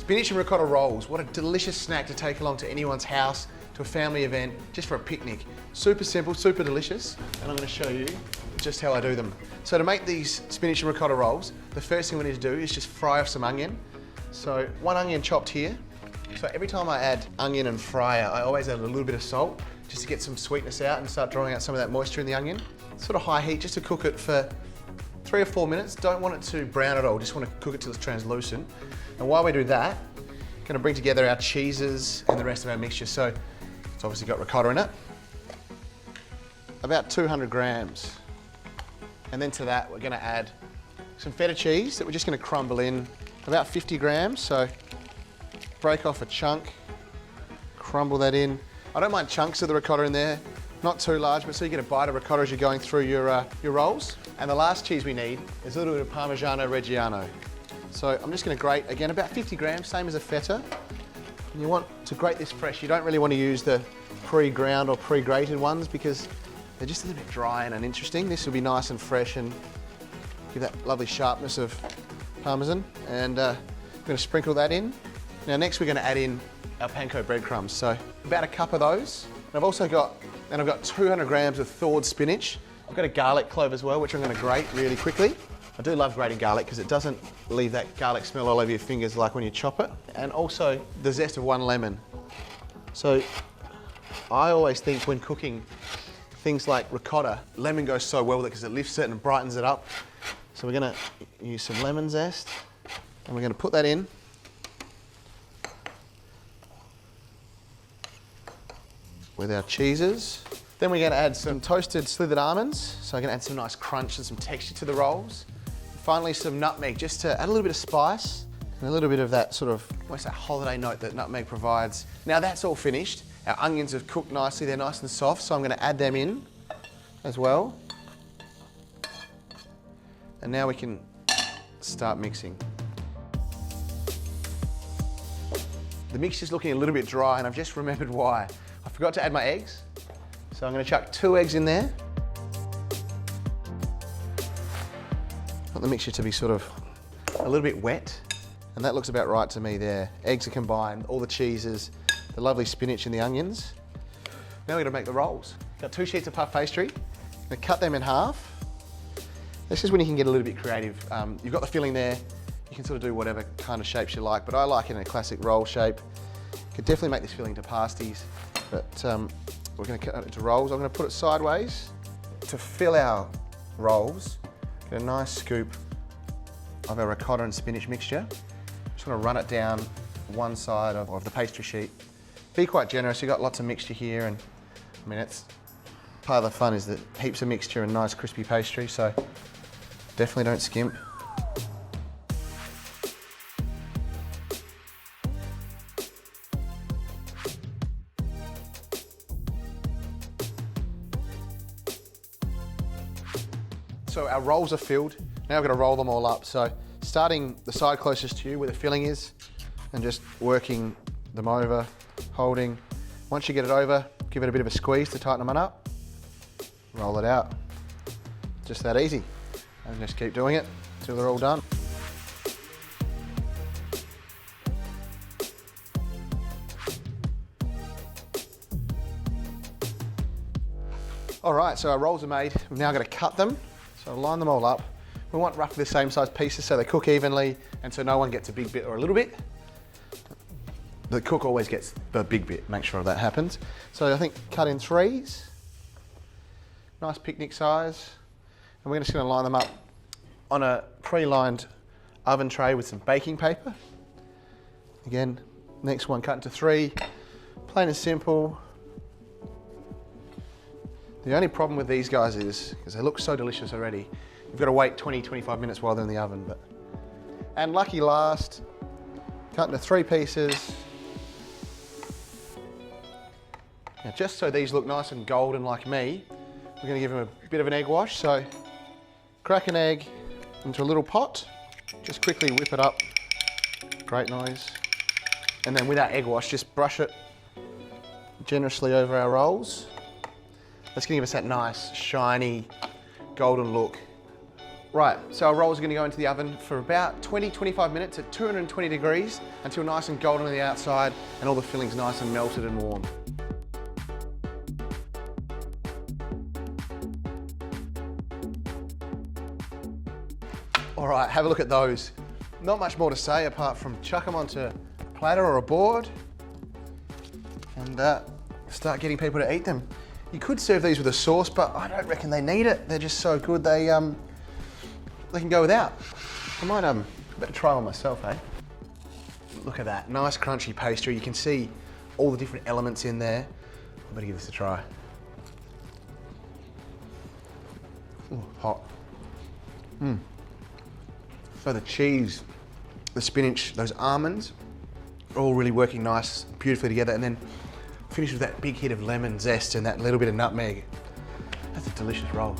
Spinach and ricotta rolls, what a delicious snack to take along to anyone's house, to a family event, just for a picnic. Super simple, super delicious, and I'm going to show you just how I do them. So to make these spinach and ricotta rolls, the first thing we need to do is just fry off some onion. So 1 onion chopped here. So every time I add onion and fryer, I always add a little bit of salt, just to get some sweetness out and start drawing out some of that moisture in the onion. Sort of high heat, just to cook it for 3 or 4 minutes. Don't want it to brown at all, just want to cook it till it's translucent. And while we do that, I'm gonna bring together our cheeses and the rest of our mixture. So it's obviously got ricotta in it. About 200 grams. And then to that, we're gonna add some feta cheese that we're just gonna crumble in, about 50 grams. So break off a chunk, crumble that in. I don't mind chunks of the ricotta in there, not too large, but so you get a bite of ricotta as you're going through your rolls. And the last cheese we need is a little bit of Parmigiano Reggiano. So I'm just gonna grate, again, about 50 grams, same as a feta. And you want to grate this fresh. You don't really want to use the pre-ground or pre-grated ones because they're just a little bit dry and uninteresting. This will be nice and fresh and give that lovely sharpness of Parmesan. And I'm gonna sprinkle that in. Now next we're gonna add in our panko breadcrumbs. So about a cup of those. And I've got 200 grams of thawed spinach. I've got a garlic clove as well, which I'm gonna grate really quickly. I do love grating garlic because it doesn't leave that garlic smell all over your fingers like when you chop it. And also the zest of 1 lemon. So I always think when cooking things like ricotta, lemon goes so well with it because it lifts it and brightens it up. So we're gonna use some lemon zest and we're gonna put that in. With our cheeses. Then we're gonna add some toasted slithered almonds. So I'm gonna add some nice crunch and some texture to the rolls. And finally, some nutmeg, just to add a little bit of spice and a little bit of that sort of, what's that holiday note that nutmeg provides. Now that's all finished. Our onions have cooked nicely, they're nice and soft, so I'm gonna add them in as well. And now we can start mixing. The mixture's looking a little bit dry and I've just remembered why. I forgot to add my eggs. So I'm gonna chuck 2 eggs in there. Want the mixture to be sort of a little bit wet. And that looks about right to me there. Eggs are combined, all the cheeses, the lovely spinach and the onions. Now we're gonna make the rolls. Got 2 sheets of puff pastry. Gonna cut them in half. This is when you can get a little bit creative. You've got the filling there. You can sort of do whatever kind of shapes you like, but I like it in a classic roll shape. Could definitely make this filling into pasties, but we're going to cut it into rolls. I'm going to put it sideways. To fill our rolls, get a nice scoop of our ricotta and spinach mixture. Just want to run it down one side of the pastry sheet. Be quite generous, you've got lots of mixture here, and I mean, it's part of the fun is that heaps of mixture and nice crispy pastry, so definitely don't skimp. So our rolls are filled. Now we're going to roll them all up. So starting the side closest to you where the filling is and just working them over, holding. Once you get it over, give it a bit of a squeeze to tighten them up. Roll it out. Just that easy. And just keep doing it until they're all done. All right, so our rolls are made. We've now got to cut them. So line them all up. We want roughly the same size pieces so they cook evenly and so no one gets a big bit or a little bit. The cook always gets the big bit, make sure that happens. So I think cut in 3s, nice picnic size. And we're just gonna line them up on a pre-lined oven tray with some baking paper. Again, next one cut into 3, plain and simple. The only problem with these guys is, because they look so delicious already, you've got to wait 20-25 minutes while they're in the oven. And lucky last, cut into 3 pieces. Now just so these look nice and golden like me, we're going to give them a bit of an egg wash. So crack an egg into a little pot, just quickly whip it up, great noise. And then with our egg wash, just brush it generously over our rolls. That's going to give us that nice, shiny, golden look. Right, so our rolls are gonna go into the oven for about 20-25 minutes at 220 degrees until nice and golden on the outside and all the filling's nice and melted and warm. All right, have a look at those. Not much more to say apart from chuck them onto a platter or a board and start getting people to eat them. You could serve these with a sauce, but I don't reckon they need it. They're just so good, they can go without. I might better try one myself, eh? Look at that, nice crunchy pastry. You can see all the different elements in there. I better give this a try. Ooh, hot. So the cheese, the spinach, those almonds, are all really working nice, beautifully together, and then finish with that big hit of lemon zest and that little bit of nutmeg. That's a delicious roll.